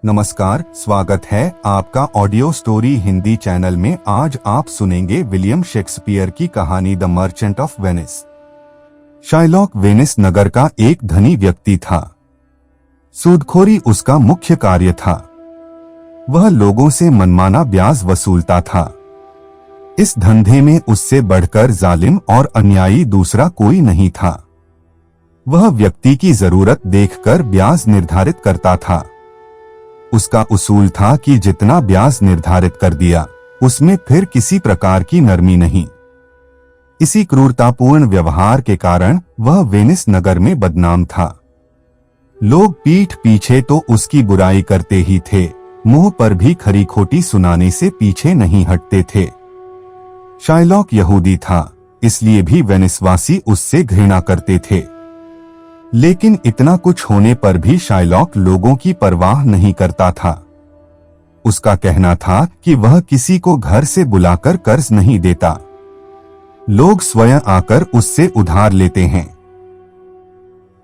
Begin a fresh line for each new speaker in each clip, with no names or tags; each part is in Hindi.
नमस्कार, स्वागत है आपका ऑडियो स्टोरी हिंदी चैनल में। आज आप सुनेंगे विलियम शेक्सपियर की कहानी the Merchant of Venice. Shylock Venice नगर का एक धनी व्यक्ति था। सूदखोरी उसका मुख्य कार्य था। वह लोगों से मनमाना ब्याज वसूलता था। इस धंधे में उससे बढ़कर जालिम और अन्यायी दूसरा कोई नहीं था। वह व्यक्ति की जरूरत देखकर ब्याज निर्धारित करता था। उसका उसूल था कि जितना ब्याज निर्धारित कर दिया उसमें फिर किसी प्रकार की नरमी नहीं। इसी क्रूरतापूर्ण व्यवहार के कारण वह वेनिस नगर में बदनाम था। लोग पीठ पीछे तो उसकी बुराई करते ही थे, मुंह पर भी खरी खोटी सुनाने से पीछे नहीं हटते थे। शाइलॉक यहूदी था, इसलिए भी वेनिसवासी उससे घृणा करते थे। लेकिन इतना कुछ होने पर भी शाइलॉक लोगों की परवाह नहीं करता था। उसका कहना था कि वह किसी को घर से बुलाकर कर्ज नहीं देता। लोग स्वयं आकर उससे उधार लेते हैं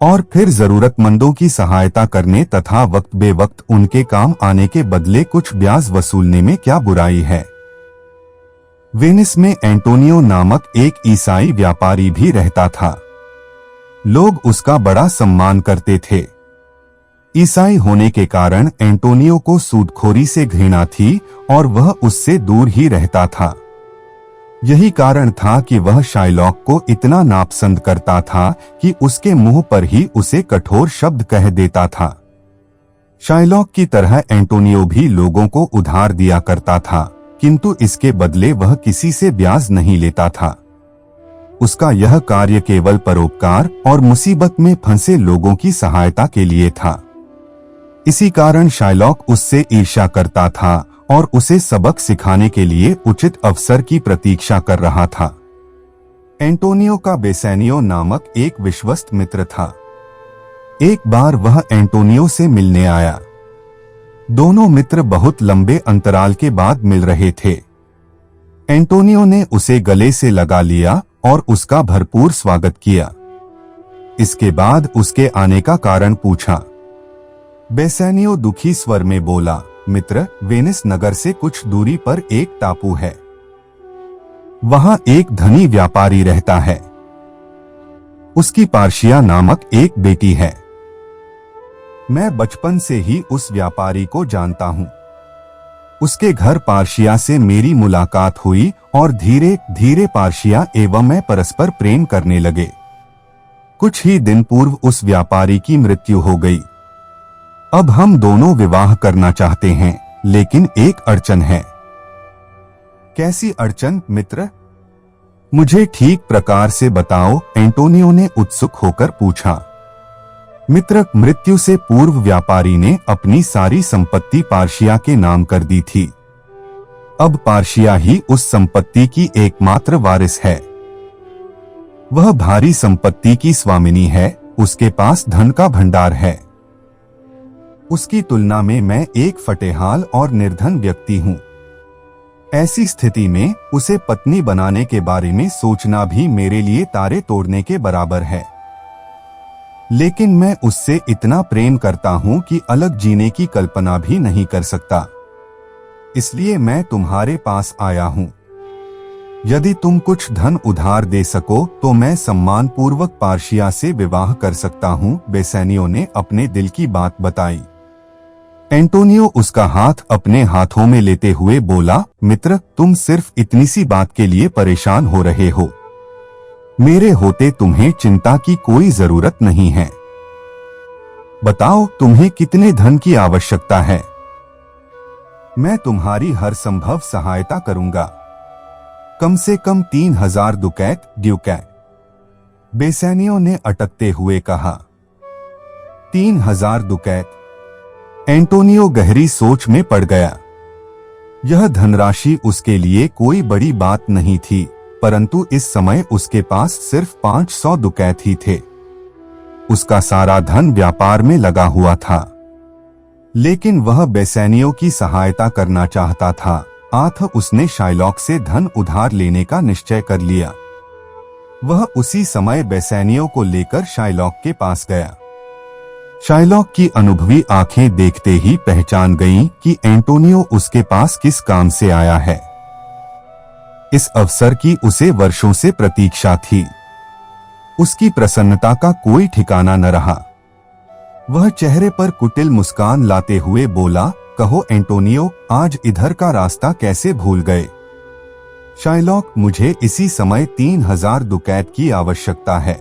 और फिर जरूरतमंदों की सहायता करने तथा वक्त बेवक्त उनके काम आने के बदले कुछ ब्याज वसूलने में क्या बुराई है। वेनिस में एंटोनियो नामक एक ईसाई व्यापारी भी रहता था। लोग उसका बड़ा सम्मान करते थे। ईसाई होने के कारण एंटोनियो को सूदखोरी से घृणा थी और वह उससे दूर ही रहता था। यही कारण था कि वह शाइलॉक को इतना नापसंद करता था कि उसके मुंह पर ही उसे कठोर शब्द कह देता था। शाइलॉक की तरह एंटोनियो भी लोगों को उधार दिया करता था, किंतु इसके बदले वह किसी से ब्याज नहीं लेता था। उसका यह कार्य केवल परोपकार और मुसीबत में फंसे लोगों की सहायता के लिए था। इसी कारण शाइलॉक उससे ईर्ष्या करता था और उसे सबक सिखाने के लिए उचित अवसर की प्रतीक्षा कर रहा था। एंटोनियो का बेसेनियो नामक एक विश्वस्त मित्र था। एक बार वह एंटोनियो से मिलने आया। दोनों मित्र बहुत लंबे अंतराल के बाद मिल रहे थे। एंटोनियो ने उसे गले से लगा लिया और उसका भरपूर स्वागत किया। इसके बाद उसके आने का कारण पूछा। बेसेनियो दुखी स्वर में बोला, मित्र, वेनिस नगर से कुछ दूरी पर एक टापू है। वहां एक धनी व्यापारी रहता है। उसकी पार्शिया नामक एक बेटी है। मैं बचपन से ही उस व्यापारी को जानता हूं। उसके घर पार्शिया से मेरी मुलाकात हुई और धीरे धीरे पार्शिया एवं मैं परस्पर प्रेम करने लगे। कुछ ही दिन पूर्व उस व्यापारी की मृत्यु हो गई। अब हम दोनों विवाह करना चाहते हैं, लेकिन एक अड़चन है। कैसी अड़चन मित्र? मुझे ठीक प्रकार से बताओ, एंटोनियो ने उत्सुक होकर पूछा। मित्र, मृत्यु से पूर्व व्यापारी ने अपनी सारी संपत्ति पार्शिया के नाम कर दी थी। अब पार्शिया ही उस संपत्ति की एकमात्र वारिस है। वह भारी संपत्ति की स्वामिनी है, उसके पास धन का भंडार है। उसकी तुलना में मैं एक फटेहाल और निर्धन व्यक्ति हूं। ऐसी स्थिति में उसे पत्नी बनाने के बारे में सोचना भी मेरे लिए तारे तोड़ने के बराबर है। लेकिन मैं उससे इतना प्रेम करता हूं कि अलग जीने की कल्पना भी नहीं कर सकता। इसलिए मैं तुम्हारे पास आया हूं। यदि तुम कुछ धन उधार दे सको तो मैं सम्मानपूर्वक पार्शिया से विवाह कर सकता हूं। बेसेनियो ने अपने दिल की बात बताई। एंटोनियो उसका हाथ अपने हाथों में लेते हुए बोला, मित्र, तुम सिर्फ इतनी सी बात के लिए परेशान हो रहे हो। मेरे होते तुम्हें चिंता की कोई जरूरत नहीं है। बताओ, तुम्हें कितने धन की आवश्यकता है? मैं तुम्हारी हर संभव सहायता करूंगा। कम से कम 3000 दुकैत ड्यूकैट। बेसेनियो ने अटकते हुए कहा। 3000 दुकैत। एंटोनियो गहरी सोच में पड़ गया। यह धनराशि उसके लिए कोई बड़ी बात नहीं थी, परंतु इस समय उसके पास सिर्फ 500 दुकैत ही थे। उसका सारा धन व्यापार में लगा हुआ था, लेकिन वह बेसेनियो की सहायता करना चाहता था। अतः उसने शाइलॉक से धन उधार लेने का निश्चय कर लिया। वह उसी समय बेसेनियो को लेकर शाइलॉक के पास गया। शाइलॉक की अनुभवी आंखें देखते ही पहचान गईं कि एंटोनियो उसके पास किस काम से आया है। इस अवसर की उसे वर्षों से प्रतीक्षा थी। उसकी प्रसन्नता का कोई ठिकाना न रहा। वह चेहरे पर कुटिल मुस्कान लाते हुए बोला, कहो एंटोनियो, आज इधर का रास्ता कैसे भूल गए? शाइलॉक, मुझे इसी समय 3000 दुकैत की आवश्यकता है।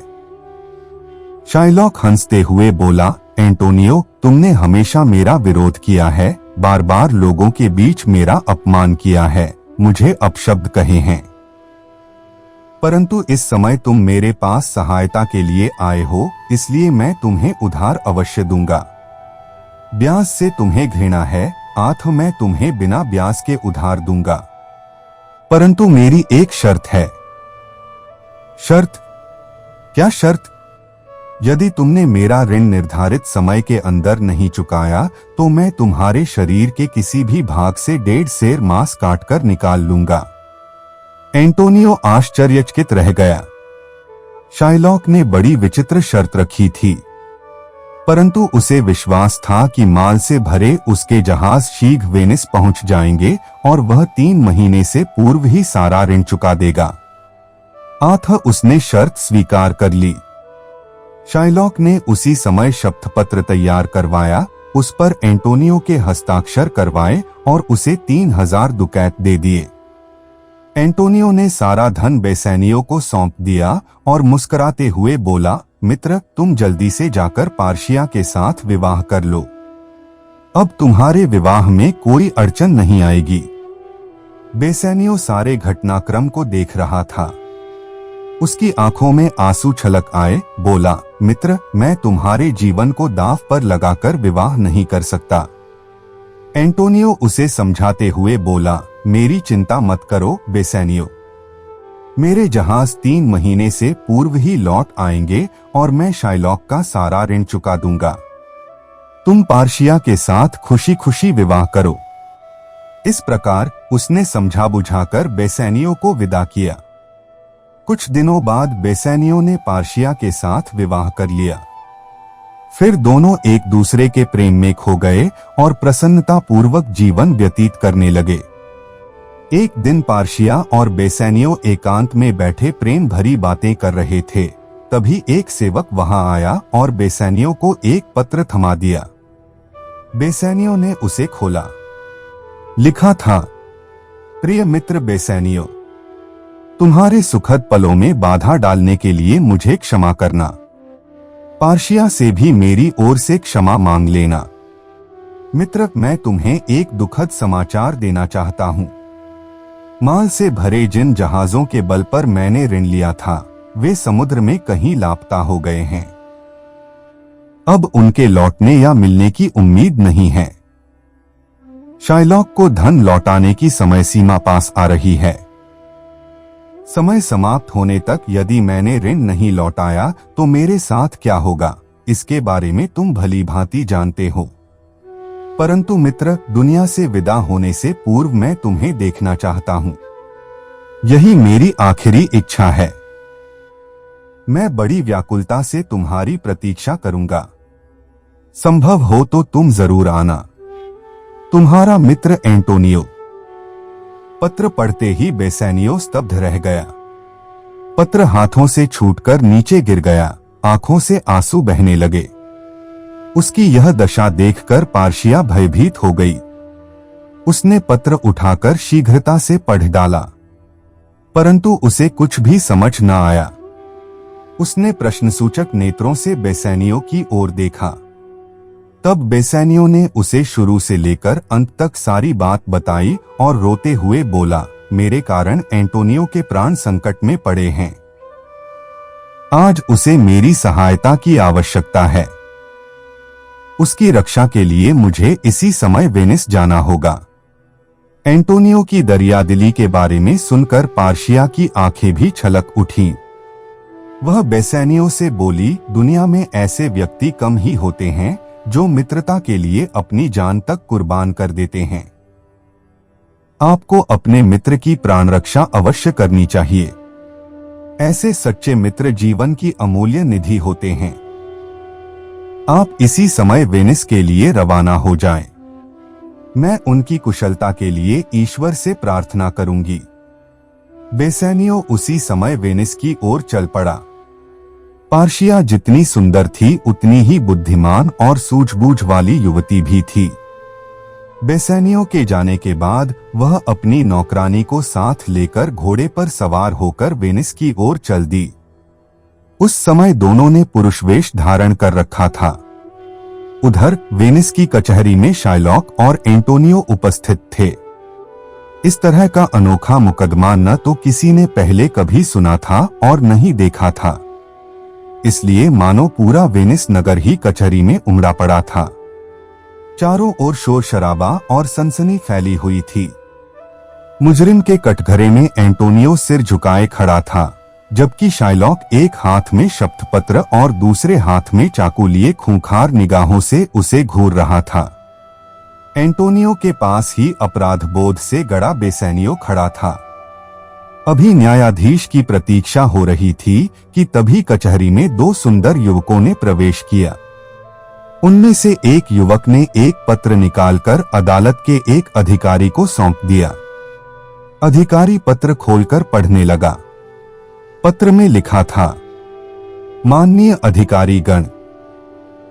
शाइलॉक हंसते हुए बोला, एंटोनियो, तुमने हमेशा मेरा विरोध किया है, बार बार लोगों के बीच मेरा अपमान किया है, मुझे अपशब्द कहे हैं, परंतु इस समय तुम मेरे पास सहायता के लिए आए हो, इसलिए मैं तुम्हें उधार अवश्य दूंगा। ब्याज से तुम्हें घृणा है, आठ मैं तुम्हें बिना ब्याज के उधार दूंगा, परंतु मेरी एक शर्त है। शर्त? क्या शर्त? यदि तुमने मेरा ऋण निर्धारित समय के अंदर नहीं चुकाया तो मैं तुम्हारे शरीर के किसी भी भाग से 1.5 सेर मांस काटकर निकाल लूंगा। एंटोनियो आश्चर्यचकित रह गया। शाइलॉक ने बड़ी विचित्र शर्त रखी थी, परंतु उसे विश्वास था कि माल से भरे उसके जहाज शीघ्र वेनिस पहुंच जाएंगे और वह 3 महीने से पूर्व ही सारा ऋण चुका देगा। अतः उसने शर्त स्वीकार कर ली। शाइलॉक ने उसी समय शपथ पत्र तैयार करवाया, उस पर एंटोनियो के हस्ताक्षर करवाए और उसे 3000 दुकैत दे दिए। एंटोनियो ने सारा धन बेसैनियो को सौंप दिया और मुस्कुराते हुए बोला, मित्र, तुम जल्दी से जाकर पार्शिया के साथ विवाह कर लो। अब तुम्हारे विवाह में कोई अड़चन नहीं आएगी। बेसैनियो सारे घटनाक्रम को देख रहा था। उसकी आंखों में आंसू छलक आए, बोला, मित्र, मैं तुम्हारे जीवन को दांव पर लगाकर विवाह नहीं कर सकता। एंटोनियो उसे समझाते हुए बोला, मेरी चिंता मत करो बेसैनियो, मेरे जहाज 3 महीने से पूर्व ही लौट आएंगे और मैं शाइलॉक का सारा ऋण चुका दूंगा। तुम पार्शिया के साथ खुशी खुशी विवाह करो। इस प्रकार उसने समझा बुझाकर बेसैनियो को विदा किया। कुछ दिनों बाद बेसैनियो ने पार्शिया के साथ विवाह कर लिया। फिर दोनों एक दूसरे के प्रेम में खो गए और प्रसन्नता पूर्वक जीवन व्यतीत करने लगे। एक दिन पार्शिया और बेसैनियो एकांत में बैठे प्रेम भरी बातें कर रहे थे। तभी एक सेवक वहां आया और बेसैनियो को एक पत्र थमा दिया। बेसैनियो ने उसे खोला। लिखा था, प्रिय मित्र बेसैनियो, तुम्हारे सुखद पलों में बाधा डालने के लिए मुझे क्षमा करना। पार्शिया से भी मेरी ओर से क्षमा मांग लेना। मित्र, मैं तुम्हें एक दुखद समाचार देना चाहता हूं। माल से भरे जिन जहाजों के बल पर मैंने ऋण लिया था, वे समुद्र में कहीं लापता हो गए हैं। अब उनके लौटने या मिलने की उम्मीद नहीं है। शाइलॉक को धन लौटाने की समय सीमा पास आ रही है। समय समाप्त होने तक यदि मैंने ऋण नहीं लौटाया तो मेरे साथ क्या होगा, इसके बारे में तुम भली भांति जानते हो। परंतु मित्र, दुनिया से विदा होने से पूर्व मैं तुम्हें देखना चाहता हूं। यही मेरी आखिरी इच्छा है। मैं बड़ी व्याकुलता से तुम्हारी प्रतीक्षा करूंगा। संभव हो तो तुम जरूर आना। तुम्हारा मित्र एंटोनियो। पत्र पढ़ते ही बेसैनियो स्तब्ध रह गया। पत्र हाथों से छूटकर नीचे गिर गया। आंखों से आंसू बहने लगे। उसकी यह दशा देखकर पार्शिया भयभीत हो गई। उसने पत्र उठाकर शीघ्रता से पढ़ डाला, परंतु उसे कुछ भी समझ न आया। उसने प्रश्नसूचक नेत्रों से बेसैनियो की ओर देखा। तब बेसैनियो ने उसे शुरू से लेकर अंत तक सारी बात बताई और रोते हुए बोला, मेरे कारण एंटोनियो के प्राण संकट में पड़े हैं। आज उसे मेरी सहायता की आवश्यकता है। उसकी रक्षा के लिए मुझे इसी समय वेनिस जाना होगा। एंटोनियो की दरियादिली के बारे में सुनकर पार्शिया की आंखें भी छलक उठीं। वह बेसैनियो से बोली, दुनिया में ऐसे व्यक्ति कम ही होते हैं जो मित्रता के लिए अपनी जान तक कुर्बान कर देते हैं। आपको अपने मित्र की प्राण रक्षा अवश्य करनी चाहिए। ऐसे सच्चे मित्र जीवन की अमूल्य निधि होते हैं। आप इसी समय वेनिस के लिए रवाना हो जाएं। मैं उनकी कुशलता के लिए ईश्वर से प्रार्थना करूंगी। बेसैनियो उसी समय वेनिस की ओर चल पड़ा। पार्शिया जितनी सुंदर थी उतनी ही बुद्धिमान और सूझबूझ वाली युवती भी थी। बेसैनियो के जाने के बाद वह अपनी नौकरानी को साथ लेकर घोड़े पर सवार होकर वेनिस की ओर चल दी। उस समय दोनों ने पुरुष वेश धारण कर रखा था। उधर वेनिस की कचहरी में शाइलॉक और एंटोनियो उपस्थित थे। इस तरह का अनोखा मुकदमा न तो किसी ने पहले कभी सुना था और न ही देखा था, इसलिए मानो पूरा वेनिस नगर ही कचहरी में उमड़ा पड़ा था। चारों ओर शोर शराबा और सनसनी फैली हुई थी। मुजरिम के कटघरे में एंटोनियो सिर झुकाए खड़ा था, जबकि शाइलॉक एक हाथ में शपथपत्र और दूसरे हाथ में चाकू लिए खूंखार निगाहों से उसे घूर रहा था। एंटोनियो के पास ही अपराध बोध से गड़ा बेसैनियो खड़ा था। अभी न्यायाधीश की प्रतीक्षा हो रही थी कि तभी कचहरी में दो सुंदर युवकों ने प्रवेश किया। उनमें से एक युवक ने एक पत्र निकालकर अदालत के एक अधिकारी को सौंप दिया। अधिकारी पत्र खोलकर पढ़ने लगा। पत्र में लिखा था, माननीय अधिकारीगण,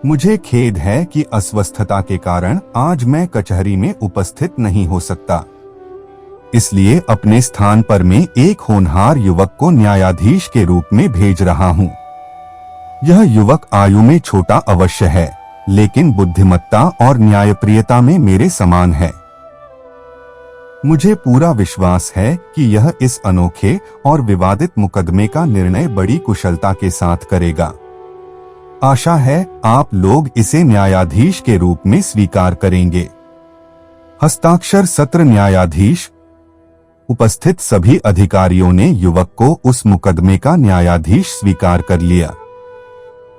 मुझे खेद है कि अस्वस्थता के कारण आज मैं कचहरी में उपस्थित नहीं हो सकता। इसलिए अपने स्थान पर मैं एक होनहार युवक को न्यायाधीश के रूप में भेज रहा हूं। यह युवक आयु में छोटा अवश्य है, लेकिन बुद्धिमत्ता और न्यायप्रियता में मेरे समान है। मुझे पूरा विश्वास है कि यह इस अनोखे और विवादित मुकदमे का निर्णय बड़ी कुशलता के साथ करेगा। आशा है आप लोग इसे न्यायाधीश के रूप में स्वीकार करेंगे। हस्ताक्षर सत्र न्यायाधीश। उपस्थित सभी अधिकारियों ने युवक को उस मुकदमे का न्यायाधीश स्वीकार कर लिया।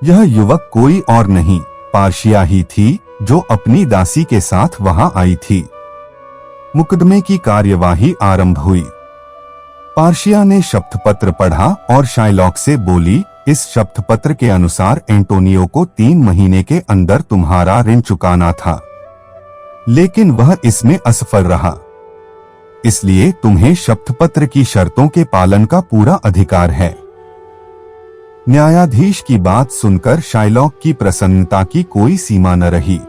यह युवक कोई और नहीं, पार्शिया ही थी, जो अपनी दासी के साथ वहां आई थी। मुकदमे की कार्यवाही आरंभ हुई। पार्शिया ने शपथपत्र पढ़ा और शाइलॉक से बोली, इस शपथपत्र के अनुसार एंटोनियो को 3 महीने के अंदर तुम्हारा ऋण चुकाना था, लेकिन वह इसमें असफल रहा। इसलिए तुम्हें शपथपत्र की शर्तों के पालन का पूरा अधिकार है। न्यायाधीश की बात सुनकर शाइलॉक की प्रसन्नता की कोई सीमा न रही।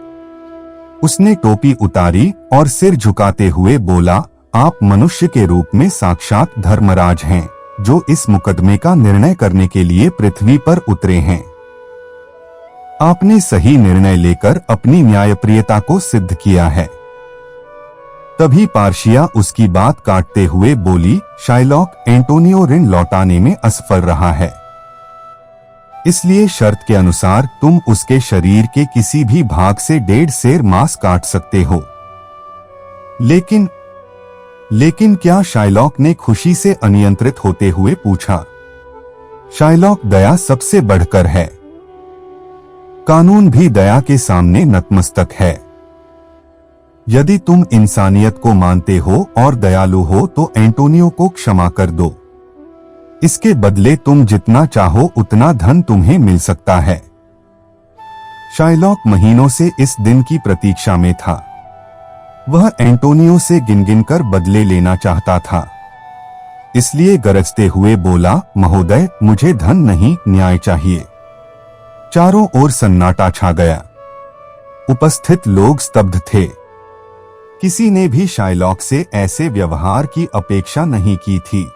उसने टोपी उतारी और सिर झुकाते हुए बोला, आप मनुष्य के रूप में साक्षात धर्मराज हैं, जो इस मुकदमे का निर्णय करने के लिए पृथ्वी पर उतरे हैं। आपने सही निर्णय लेकर अपनी न्यायप्रियता को सिद्ध किया है। तभी पार्शिया उसकी बात काटते हुए बोली, शाइलॉक, एंटोनियो ऋण लौटाने में असफल रहा है, इसलिए शर्त के अनुसार तुम उसके शरीर के किसी भी भाग से 1.5 सेर मांस काट सकते हो। लेकिन क्या? शाइलॉक ने खुशी से अनियंत्रित होते हुए पूछा। शाइलॉक, दया सबसे बढ़कर है। कानून भी दया के सामने नतमस्तक है। यदि तुम इंसानियत को मानते हो और दयालु हो तो एंटोनियो को क्षमा कर दो। इसके बदले तुम जितना चाहो उतना धन तुम्हें मिल सकता है। शाइलॉक महीनों से इस दिन की प्रतीक्षा में था। वह एंटोनियो से गिन-गिन कर बदले लेना चाहता था, इसलिए गरजते हुए बोला, महोदय, मुझे धन नहीं, न्याय चाहिए। चारों ओर सन्नाटा छा गया। उपस्थित लोग स्तब्ध थे। किसी ने भी शाइलॉक से ऐसे व्यवहार की अपेक्षा नहीं की थी।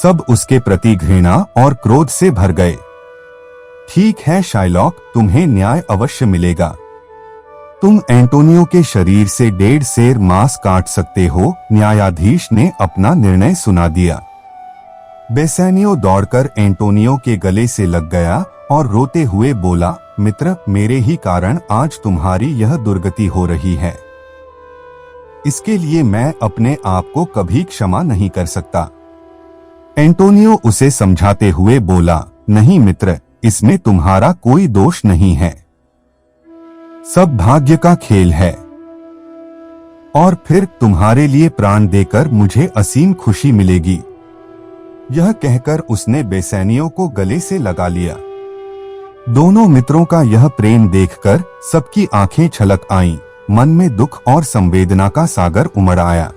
सब उसके प्रति घृणा और क्रोध से भर गए। ठीक है शाइलॉक, तुम्हें न्याय अवश्य मिलेगा। तुम एंटोनियो के शरीर से 1.5 सेर मांस काट सकते हो। न्यायाधीश ने अपना निर्णय सुना दिया। बेसैनियो दौड़कर एंटोनियो के गले से लग गया और रोते हुए बोला, मित्र, मेरे ही कारण आज तुम्हारी यह दुर्गति हो रही है। इसके लिए मैं अपने आप को कभी क्षमा नहीं कर सकता। एंटोनियो उसे समझाते हुए बोला, नहीं मित्र, इसमें तुम्हारा कोई दोष नहीं है। सब भाग्य का खेल है। और फिर तुम्हारे लिए प्राण देकर मुझे असीम खुशी मिलेगी। यह कहकर उसने बेसैनियो को गले से लगा लिया। दोनों मित्रों का यह प्रेम देखकर सबकी आंखें छलक आईं, मन में दुख और संवेदना का सागर उमड़ आया।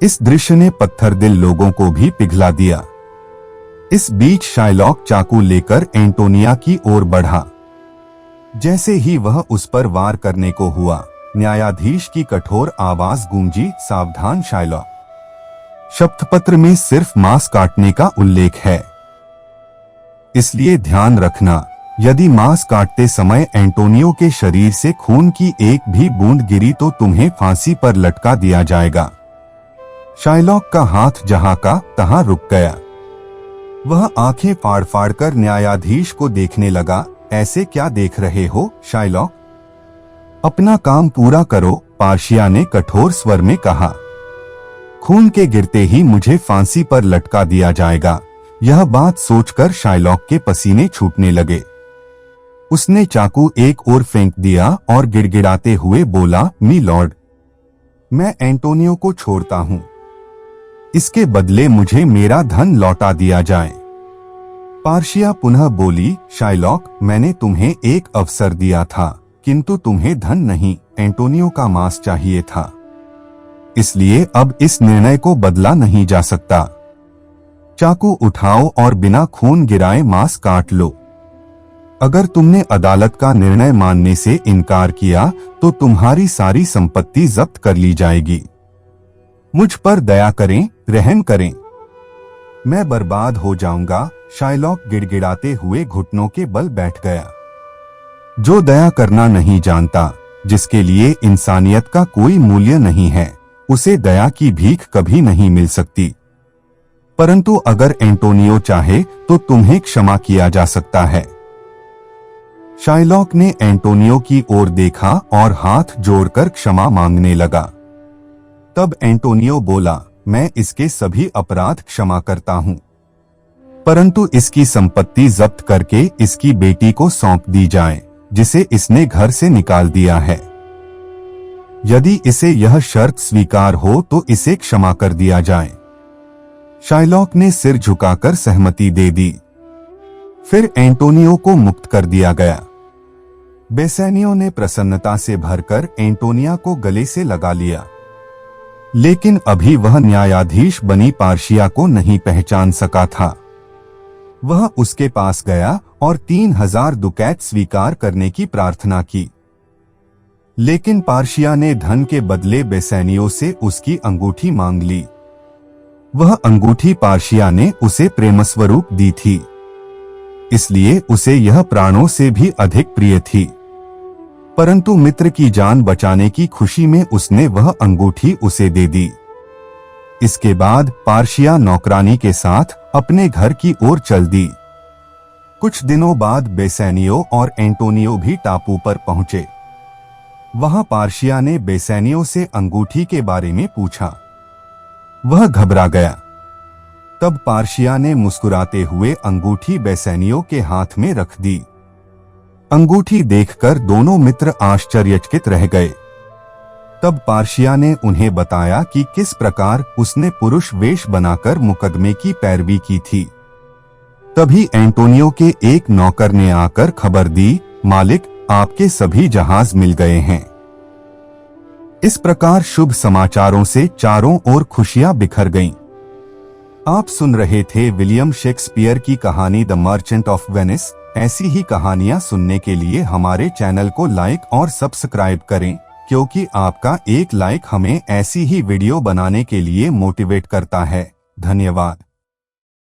इस दृश्य ने पत्थर दिल लोगों को भी पिघला दिया। इस बीच शाइलॉक चाकू लेकर एंटोनिया की ओर बढ़ा। जैसे ही वह उस पर वार करने को हुआ, न्यायाधीश की कठोर आवाज गूंजी, सावधान शाइलॉक, शपथपत्र में सिर्फ मांस काटने का उल्लेख है, इसलिए ध्यान रखना, यदि मांस काटते समय एंटोनियो के शरीर से खून की एक भी बूंद गिरी तो तुम्हें फांसी पर लटका दिया जाएगा। शाइलॉक का हाथ जहां का तहां रुक गया। वह आंखें फाड़ फाड़ कर न्यायाधीश को देखने लगा। ऐसे क्या देख रहे हो शाइलॉक? अपना काम पूरा करो, पार्शिया ने कठोर स्वर में कहा। खून के गिरते ही मुझे फांसी पर लटका दिया जाएगा। यह बात सोचकर शाइलॉक के पसीने छूटने लगे। उसने चाकू एक ओर फेंक दिया और गिड़गिड़ाते हुए बोला, मी लॉर्ड, मैं एंटोनियो को छोड़ता हूं, इसके बदले मुझे मेरा धन लौटा दिया जाए। पार्शिया पुनः बोली, शाइलॉक, मैंने तुम्हें एक अवसर दिया था, किंतु तुम्हें धन नहीं, एंटोनियो का मांस चाहिए था, इसलिए अब इस निर्णय को बदला नहीं जा सकता। चाकू उठाओ और बिना खून गिराए मांस काट लो। अगर तुमने अदालत का निर्णय मानने से इनकार किया तो तुम्हारी सारी संपत्ति जब्त कर ली जाएगी। मुझ पर दया करें, रहम करें, मैं बर्बाद हो जाऊंगा। शाइलॉक गिड़गिड़ाते हुए घुटनों के बल बैठ गया। जो दया करना नहीं जानता, जिसके लिए इंसानियत का कोई मूल्य नहीं है, उसे दया की भीख कभी नहीं मिल सकती। परंतु अगर एंटोनियो चाहे तो तुम्हें क्षमा किया जा सकता है। शाइलॉक ने एंटोनियो की ओर देखा और हाथ जोड़कर क्षमा मांगने लगा। तब एंटोनियो बोला, मैं इसके सभी अपराध क्षमा करता हूं, परंतु इसकी संपत्ति जब्त करके इसकी बेटी को सौंप दी जाए, जिसे इसने घर से निकाल दिया है। यदि इसे यह शर्त स्वीकार हो तो इसे क्षमा कर दिया जाए। शाइलॉक ने सिर झुकाकर सहमति दे दी। फिर एंटोनियो को मुक्त कर दिया गया। बेसैनियो ने प्रसन्नता से भरकर एंटोनिया को गले से लगा लिया, लेकिन अभी वह न्यायाधीश बनी पार्शिया को नहीं पहचान सका था। वह उसके पास गया और 3000 दुकैत स्वीकार करने की प्रार्थना की, लेकिन पार्शिया ने धन के बदले बेसैनियो से उसकी अंगूठी मांग ली। वह अंगूठी पार्शिया ने उसे प्रेमस्वरूप दी थी, इसलिए उसे यह प्राणों से भी अधिक प्रिय थी। परंतु मित्र की जान बचाने की खुशी में उसने वह अंगूठी उसे दे दी। इसके बाद पार्शिया नौकरानी के साथ अपने घर की ओर चल दी। कुछ दिनों बाद बेसैनियो और एंटोनियो भी टापू पर पहुंचे। वहां पार्शिया ने बेसैनियो से अंगूठी के बारे में पूछा। वह घबरा गया। तब पार्शिया ने मुस्कुराते हुए अंगूठी बेसैनियो के हाथ में रख दी। अंगूठी देखकर दोनों मित्र आश्चर्यचकित रह गए। तब पार्शिया ने उन्हें बताया कि किस प्रकार उसने पुरुष वेश बनाकर मुकदमे की पैरवी की थी। तभी एंटोनियो के एक नौकर ने आकर खबर दी, मालिक, आपके सभी जहाज मिल गए हैं। इस प्रकार शुभ समाचारों से चारों ओर खुशियां बिखर गईं। आप सुन रहे थे विलियम शेक्सपियर की कहानी द मर्चेंट ऑफ वेनिस। ऐसी ही कहानियां सुनने के लिए हमारे चैनल को लाइक और सब्सक्राइब करें, क्योंकि आपका एक लाइक हमें ऐसी ही वीडियो बनाने के लिए मोटिवेट करता है। धन्यवाद।